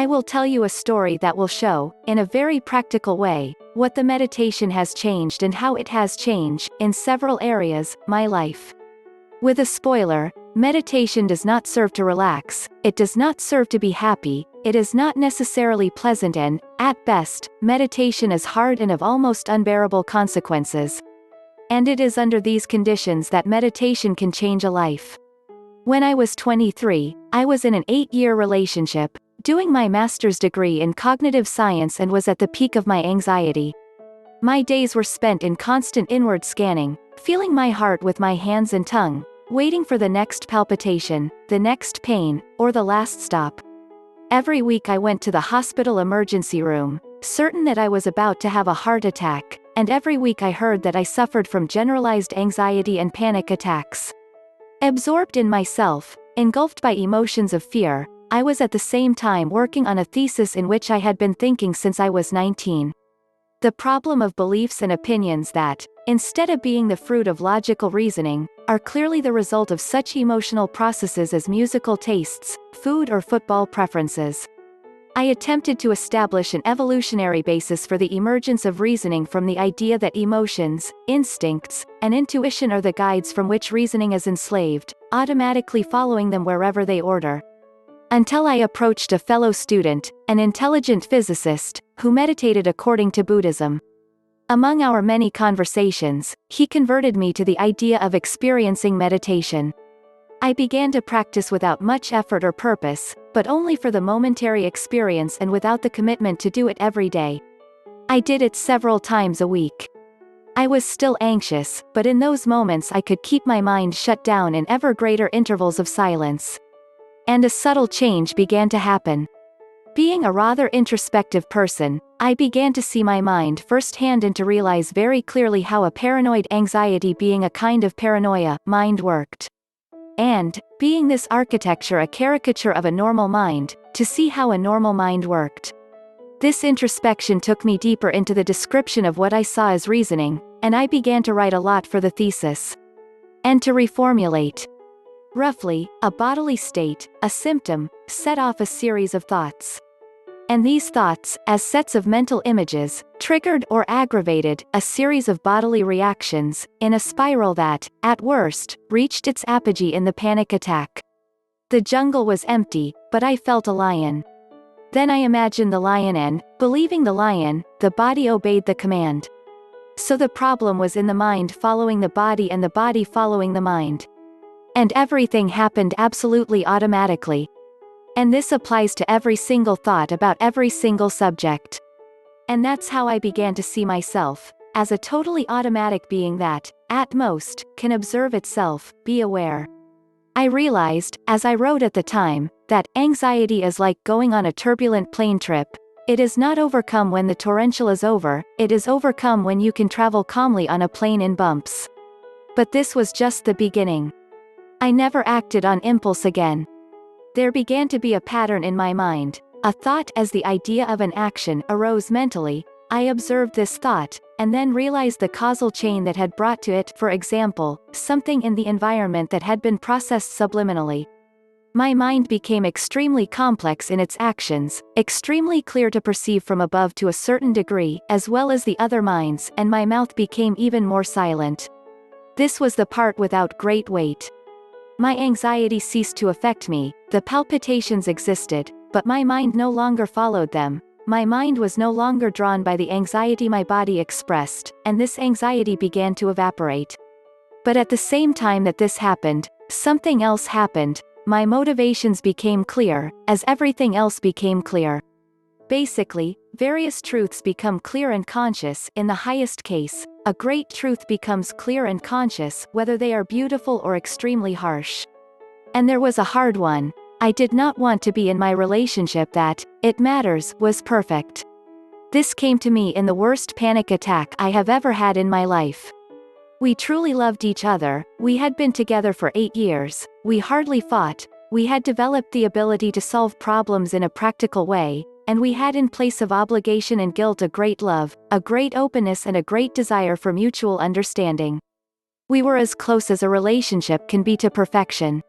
I will tell you a story that will show, in a very practical way, what the meditation has changed and how it has changed, in several areas, my life. With a spoiler, meditation does not serve to relax, it does not serve to be happy, it is not necessarily pleasant and, at best, meditation is hard and of almost unbearable consequences. And it is under these conditions that meditation can change a life. When I was 23, I was in an 8-year relationship, doing my master's degree in cognitive science and was at the peak of my anxiety. My days were spent in constant inward scanning, feeling my heart with my hands and tongue, waiting for the next palpitation, the next pain, or the last stop. Every week I went to the hospital emergency room, certain that I was about to have a heart attack, and every week I heard that I suffered from generalized anxiety and panic attacks. Absorbed in myself, engulfed by emotions of fear, I was at the same time working on a thesis in which I had been thinking since I was 19. The problem of beliefs and opinions that, instead of being the fruit of logical reasoning, are clearly the result of such emotional processes as musical tastes, food or football preferences. I attempted to establish an evolutionary basis for the emergence of reasoning from the idea that emotions, instincts, and intuition are the guides from which reasoning is enslaved, automatically following them wherever they order. Until I approached a fellow student, an intelligent physicist, who meditated according to Buddhism. Among our many conversations, he converted me to the idea of experiencing meditation. I began to practice without much effort or purpose, but only for the momentary experience and without the commitment to do it every day. I did it several times a week. I was still anxious, but in those moments I could keep my mind shut down in ever greater intervals of silence. And a subtle change began to happen. Being a rather introspective person, I began to see my mind firsthand and to realize very clearly how a paranoid anxiety, being a kind of paranoia, mind worked. And, being this architecture a caricature of a normal mind, to see how a normal mind worked. This introspection took me deeper into the description of what I saw as reasoning, and I began to write a lot for the thesis. And to reformulate. Roughly, a bodily state, a symptom, set off a series of thoughts. And these thoughts, as sets of mental images, triggered or aggravated a series of bodily reactions, in a spiral that, at worst, reached its apogee in the panic attack. The jungle was empty, but I felt a lion. Then I imagined the lion and, believing the lion, the body obeyed the command. So the problem was in the mind following the body and the body following the mind. And everything happened absolutely automatically. And this applies to every single thought about every single subject. And that's how I began to see myself, as a totally automatic being that, at most, can observe itself, be aware. I realized, as I wrote at the time, that anxiety is like going on a turbulent plane trip. It is not overcome when the torrential is over, it is overcome when you can travel calmly on a plane in bumps. But this was just the beginning. I never acted on impulse again. There began to be a pattern in my mind. A thought as the idea of an action arose mentally. I observed this thought, and then realized the causal chain that had brought to it, for example, something in the environment that had been processed subliminally. My mind became extremely complex in its actions, extremely clear to perceive from above to a certain degree, as well as the other minds, and my mouth became even more silent. This was the part without great weight. My anxiety ceased to affect me, the palpitations existed, but my mind no longer followed them. My mind was no longer drawn by the anxiety my body expressed, and this anxiety began to evaporate. But at the same time that this happened, something else happened. My motivations became clear, as everything else became clear. Basically, various truths become clear and conscious. In the highest case, a great truth becomes clear and conscious, whether they are beautiful or extremely harsh. And there was a hard one. I did not want to be in my relationship that, it matters, was perfect. This came to me in the worst panic attack I have ever had in my life. We truly loved each other, we had been together for 8 years, we hardly fought, we had developed the ability to solve problems in a practical way, and we had in place of obligation and guilt a great love, a great openness and a great desire for mutual understanding. We were as close as a relationship can be to perfection.